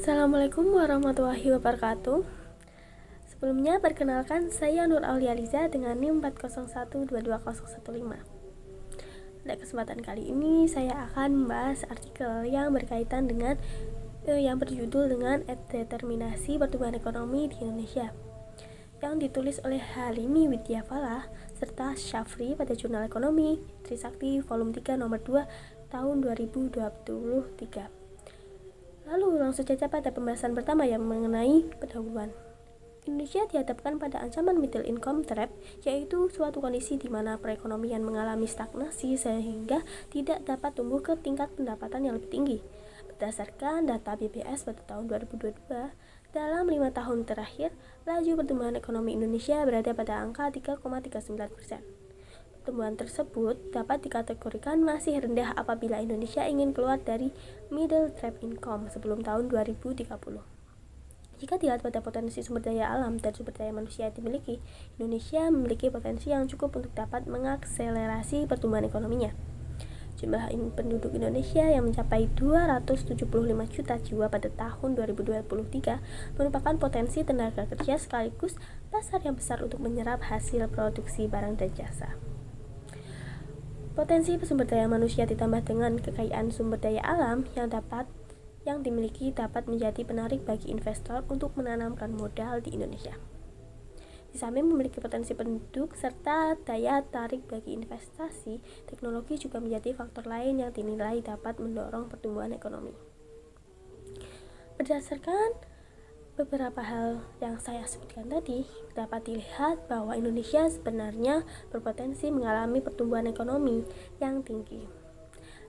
Assalamualaikum warahmatullahi wabarakatuh. Sebelumnya perkenalkan, saya Nur Aulializa dengan NIM 401222015. Pada kesempatan kali ini saya akan membahas artikel yang berkaitan dengan yang berjudul dengan determinasi pertumbuhan ekonomi di Indonesia, yang ditulis oleh Halimi Widyafala serta Syafri pada Jurnal Ekonomi Trisakti volume 3 nomor 2 tahun 2023. Lalu langsung saja pada pembahasan pertama yang mengenai pendahuluan. Indonesia dihadapkan pada ancaman middle income trap, yaitu suatu kondisi di mana perekonomian mengalami stagnasi sehingga tidak dapat tumbuh ke tingkat pendapatan yang lebih tinggi. Berdasarkan data BPS pada tahun 2022, dalam 5 tahun terakhir, laju pertumbuhan ekonomi Indonesia berada pada angka 3,39%. Pertumbuhan tersebut dapat dikategorikan masih rendah apabila Indonesia ingin keluar dari middle trap income sebelum tahun 2030. Jika dilihat pada potensi sumber daya alam dan sumber daya manusia yang dimiliki, Indonesia memiliki potensi yang cukup untuk dapat mengakselerasi pertumbuhan ekonominya. Jumlah penduduk Indonesia yang mencapai 275 juta jiwa pada tahun 2023 merupakan potensi tenaga kerja sekaligus pasar yang besar untuk menyerap hasil produksi barang dan jasa. Potensi sumber daya manusia ditambah dengan kekayaan sumber daya alam yang dimiliki dapat menjadi penarik bagi investor untuk menanamkan modal di Indonesia. Di samping memiliki potensi penduduk serta daya tarik bagi investasi, teknologi juga menjadi faktor lain yang dinilai dapat mendorong pertumbuhan ekonomi. Berdasarkan beberapa hal yang saya sebutkan tadi, dapat dilihat bahwa Indonesia sebenarnya berpotensi mengalami pertumbuhan ekonomi yang tinggi.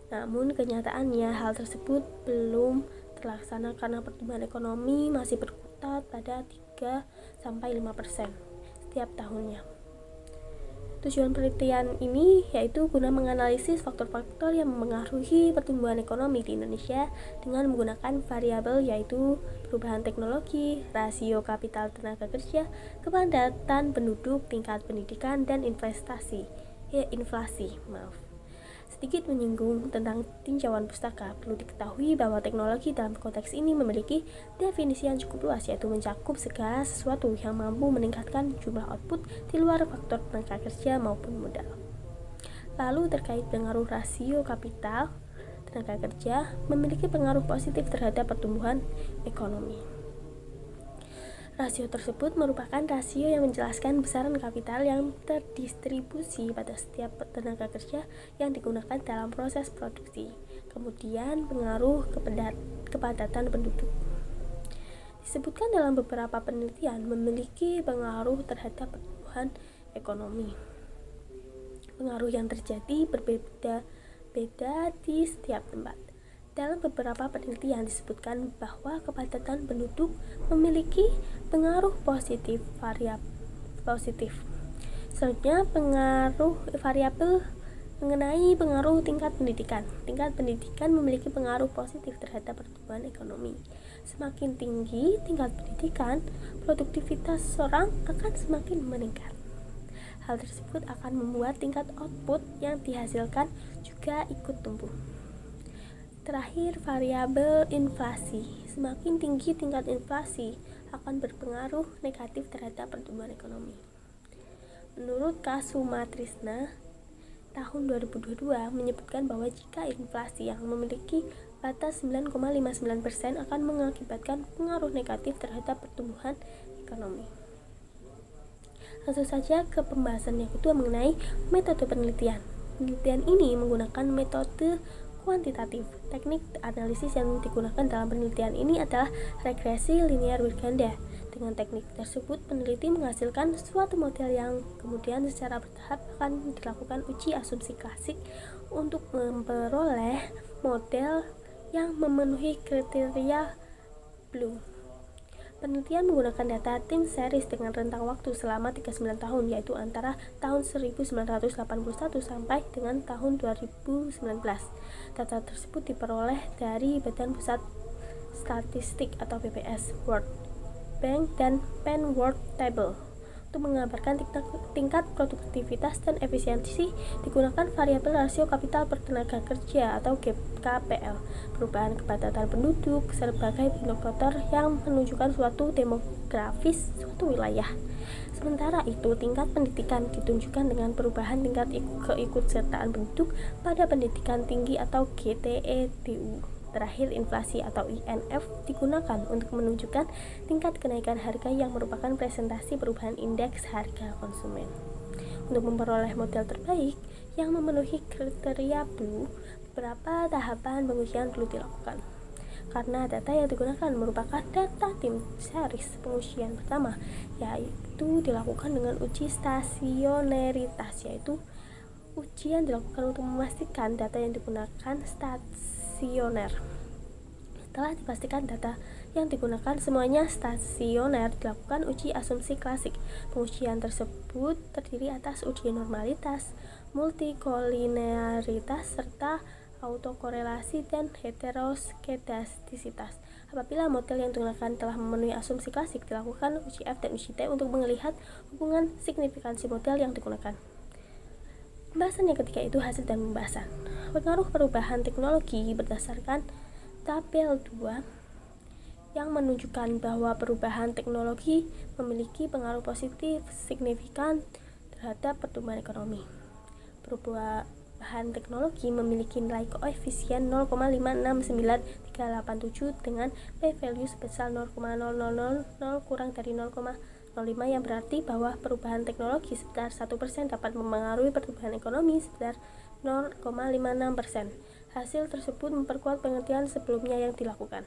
Namun kenyataannya hal tersebut belum terlaksana karena pertumbuhan ekonomi masih berkutat pada 3-5% setiap tahunnya. Tujuan penelitian ini yaitu guna menganalisis faktor-faktor yang mempengaruhi pertumbuhan ekonomi di Indonesia dengan menggunakan variabel yaitu perubahan teknologi, rasio kapital tenaga kerja, kepadatan penduduk, tingkat pendidikan, dan inflasi. Sedikit menyinggung tentang tinjauan pustaka, perlu diketahui bahwa teknologi dalam konteks ini memiliki definisi yang cukup luas, yaitu mencakup segala sesuatu yang mampu meningkatkan jumlah output di luar faktor tenaga kerja maupun modal. Lalu terkait pengaruh rasio kapital tenaga kerja memiliki pengaruh positif terhadap pertumbuhan ekonomi. Rasio tersebut merupakan rasio yang menjelaskan besaran kapital yang terdistribusi pada setiap tenaga kerja yang digunakan dalam proses produksi. Kemudian pengaruh kepadatan penduduk disebutkan dalam beberapa penelitian memiliki pengaruh terhadap pertumbuhan ekonomi. Pengaruh yang terjadi berbeda-beda di setiap tempat. Dalam beberapa penelitian disebutkan bahwa kepadatan penduduk memiliki pengaruh positif. Selanjutnya, pengaruh variabel mengenai pengaruh tingkat pendidikan. Tingkat pendidikan memiliki pengaruh positif terhadap pertumbuhan ekonomi. Semakin tinggi tingkat pendidikan, produktivitas seseorang akan semakin meningkat. Hal tersebut akan membuat tingkat output yang dihasilkan juga ikut tumbuh. Terakhir, variabel inflasi. Semakin tinggi tingkat inflasi akan berpengaruh negatif terhadap pertumbuhan ekonomi. Menurut Kasumatrisna, tahun 2022 menyebutkan bahwa jika inflasi yang memiliki batas 9,59% akan mengakibatkan pengaruh negatif terhadap pertumbuhan ekonomi. Langsung saja ke pembahasan yang kedua mengenai metode penelitian. Penelitian ini menggunakan metode kuantitatif. Teknik analisis yang digunakan dalam penelitian ini adalah regresi linear berganda. Dengan teknik tersebut, peneliti menghasilkan suatu model yang kemudian secara bertahap akan dilakukan uji asumsi klasik untuk memperoleh model yang memenuhi kriteria Bloom. Penelitian menggunakan data time series dengan rentang waktu selama 39 tahun, yaitu antara tahun 1981 sampai dengan tahun 2019. Data tersebut diperoleh dari Badan Pusat Statistik atau BPS, World Bank, dan Penn World Table. Untuk menggambarkan tingkat produktivitas dan efisiensi, digunakan variabel rasio kapital per tenaga kerja atau KPL. Perubahan kepadatan penduduk sebagai indikator yang menunjukkan suatu demografis suatu wilayah. Sementara itu, tingkat pendidikan ditunjukkan dengan perubahan tingkat keikutsertaan penduduk pada pendidikan tinggi atau GTEDU. Terakhir, inflasi atau INF digunakan untuk menunjukkan tingkat kenaikan harga yang merupakan presentasi perubahan indeks harga konsumen. Untuk memperoleh model terbaik yang memenuhi kriteria Blue, beberapa tahapan pengujian perlu dilakukan. Karena data yang digunakan merupakan data tim series, pengujian pertama yaitu dilakukan dengan uji stasioneritas, yaitu ujian dilakukan untuk memastikan data yang digunakan stasioner. Setelah dipastikan data yang digunakan semuanya stasioner, dilakukan uji asumsi klasik. Pengujian tersebut terdiri atas uji normalitas, multikolinearitas, serta autokorelasi dan heteroskedastisitas. Apabila model yang digunakan telah memenuhi asumsi klasik, dilakukan uji F dan uji T untuk melihat hubungan signifikansi model yang digunakan. Pembahasan yang ketiga itu hasil dan pembahasan. Pengaruh perubahan teknologi berdasarkan tabel 2 yang menunjukkan bahwa perubahan teknologi memiliki pengaruh positif signifikan terhadap pertumbuhan ekonomi. Perubahan teknologi memiliki nilai koefisien 0,569387 dengan p-value sebesar 0,0000 kurang dari 0,05 yang berarti bahwa perubahan teknologi sebesar 1% dapat mempengaruhi pertumbuhan ekonomi sebesar 0,56%. Hasil tersebut memperkuat pengertian sebelumnya yang dilakukan.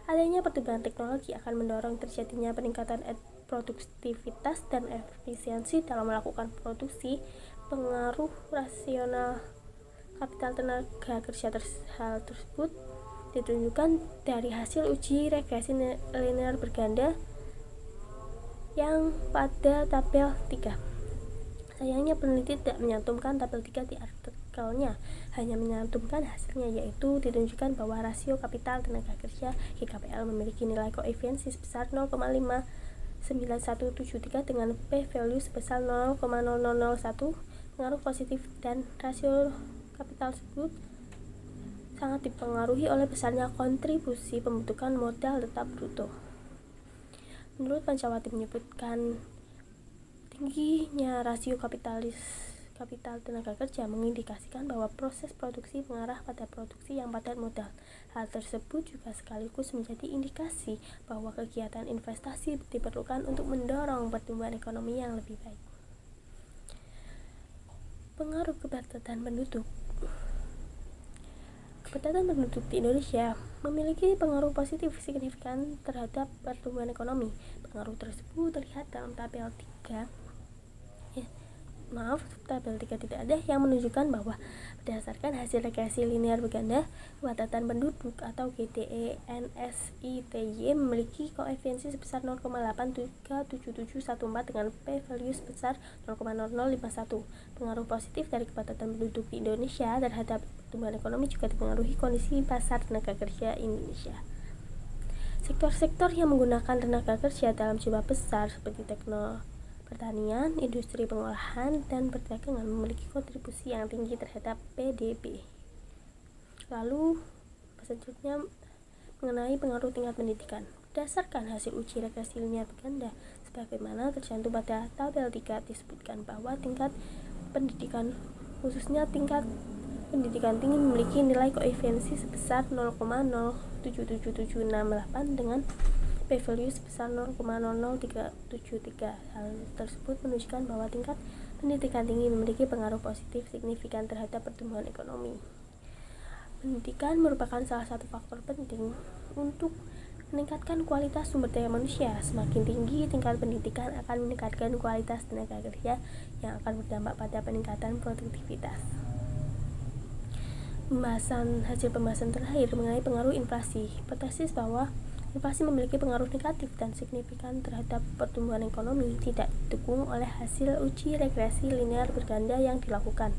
Adanya pertumbuhan teknologi akan mendorong terjadinya peningkatan produktivitas dan efisiensi dalam melakukan produksi. Pengaruh rasional kapital tenaga kerja hal tersebut ditunjukkan dari hasil uji regresi linear berganda yang pada tabel 3. Sayangnya peneliti tidak menyantumkan tabel 3 di artikelnya, hanya menyantumkan hasilnya, yaitu ditunjukkan bahwa rasio kapital tenaga kerja GKPL memiliki nilai koefisiensi sebesar 0,59173 dengan p-value sebesar 0,0001. Pengaruh positif dan rasio kapital tersebut sangat dipengaruhi oleh besarnya kontribusi pembentukan modal tetap bruto. Menurut Pancawati menyebutkan tingginya rasio kapital tenaga kerja mengindikasikan bahwa proses produksi mengarah pada produksi yang padat modal. Hal tersebut juga sekaligus menjadi indikasi bahwa kegiatan investasi diperlukan untuk mendorong pertumbuhan ekonomi yang lebih baik. Pengaruh kepadatan penduduk. Kepadatan penduduk di Indonesia memiliki pengaruh positif signifikan terhadap pertumbuhan ekonomi. Pengaruh tersebut terlihat dalam tabel 3. Tabel 3 tidak ada yang menunjukkan bahwa berdasarkan hasil regresi linear berganda, kepadatan penduduk atau GDE-NSITY memiliki koefisiensi sebesar 0,837714 dengan p-value sebesar 0,0051. Pengaruh positif dari kepadatan penduduk di Indonesia terhadap pertumbuhan ekonomi juga dipengaruhi kondisi pasar tenaga kerja Indonesia. Sektor-sektor yang menggunakan tenaga kerja dalam jumlah besar seperti pertanian, industri pengolahan, dan perdagangan memiliki kontribusi yang tinggi terhadap PDB. Lalu, selanjutnya mengenai pengaruh tingkat pendidikan. Berdasarkan hasil uji regresi linear berganda, sebagaimana tercantum pada tabel 3, disebutkan bahwa tingkat pendidikan, khususnya tingkat pendidikan tinggi, memiliki nilai koefisiensi sebesar 0,077768 dengan p-value sebesar 0,00373. Hal tersebut menunjukkan bahwa tingkat pendidikan tinggi memiliki pengaruh positif signifikan terhadap pertumbuhan ekonomi. Pendidikan merupakan salah satu faktor penting untuk meningkatkan kualitas sumber daya manusia. Semakin tinggi tingkat pendidikan akan meningkatkan kualitas tenaga kerja yang akan berdampak pada peningkatan produktivitas. Hasil pembahasan terakhir mengenai pengaruh inflasi. Hipotesis bahwa inflasi memiliki pengaruh negatif dan signifikan terhadap pertumbuhan ekonomi tidak didukung oleh hasil uji regresi linear berganda yang dilakukan.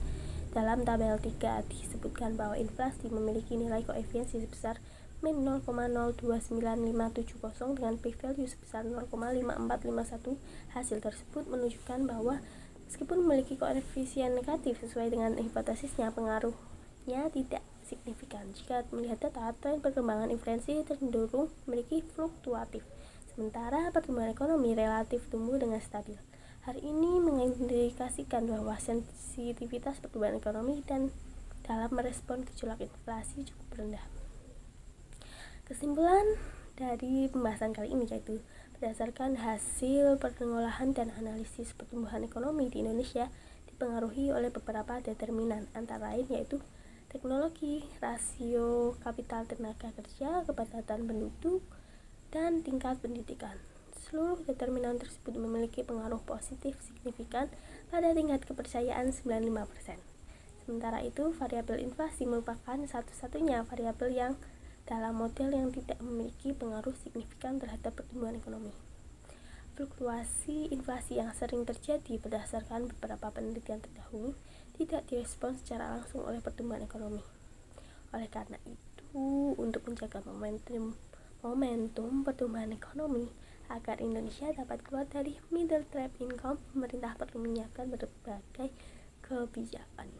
Dalam tabel 3 disebutkan bahwa inflasi memiliki nilai koefisiensi sebesar min 0,029570 dengan p-value sebesar 0,5451. Hasil tersebut menunjukkan bahwa meskipun memiliki koefisien negatif sesuai dengan hipotesisnya, pengaruhnya tidak signifikan. Jika melihat data, tren perkembangan inflasi cenderung memiliki fluktuatif, sementara pertumbuhan ekonomi relatif tumbuh dengan stabil. Hal ini mengindikasikan bahwa sensitivitas pertumbuhan ekonomi dan dalam merespon gejolak inflasi cukup rendah. Kesimpulan dari pembahasan kali ini yaitu berdasarkan hasil pengolahan dan analisis pertumbuhan ekonomi di Indonesia dipengaruhi oleh beberapa determinan, antara lain yaitu teknologi, rasio kapital tenaga kerja, kepadatan penduduk, dan tingkat pendidikan. Seluruh determinan tersebut memiliki pengaruh positif signifikan pada tingkat kepercayaan 95%. Sementara itu, variabel inflasi merupakan satu-satunya variabel yang dalam model yang tidak memiliki pengaruh signifikan terhadap pertumbuhan ekonomi. Fluktuasi inflasi yang sering terjadi berdasarkan beberapa penelitian terdahulu tidak direspon secara langsung oleh pertumbuhan ekonomi. Oleh karena itu, untuk menjaga momentum pertumbuhan ekonomi agar Indonesia dapat keluar dari middle trap income, pemerintah perlu menyiapkan berbagai kebijakan.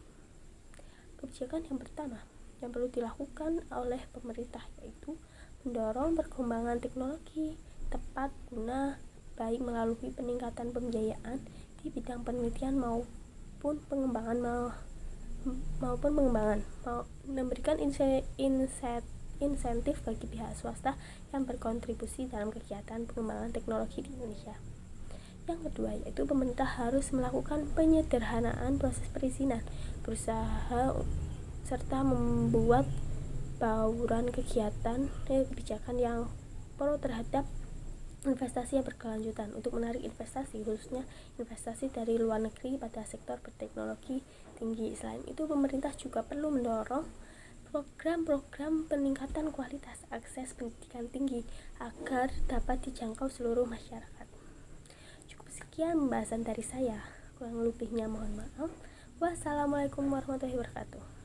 Kebijakan yang pertama yang perlu dilakukan oleh pemerintah yaitu mendorong perkembangan teknologi tepat guna, baik melalui peningkatan pembiayaan di bidang penelitian maupun pengembangan, memberikan insentif bagi pihak swasta yang berkontribusi dalam kegiatan pengembangan teknologi di Indonesia. Yang kedua yaitu pemerintah harus melakukan penyederhanaan proses perizinan, berusaha serta membuat bauran kebijakan yang pro terhadap investasi yang berkelanjutan untuk menarik investasi, khususnya investasi dari luar negeri pada sektor berteknologi tinggi. Selain itu, pemerintah juga perlu mendorong program-program peningkatan kualitas akses pendidikan tinggi agar dapat dijangkau seluruh masyarakat. Cukup sekian pembahasan dari saya, kurang lebihnya mohon maaf. Wassalamualaikum warahmatullahi wabarakatuh.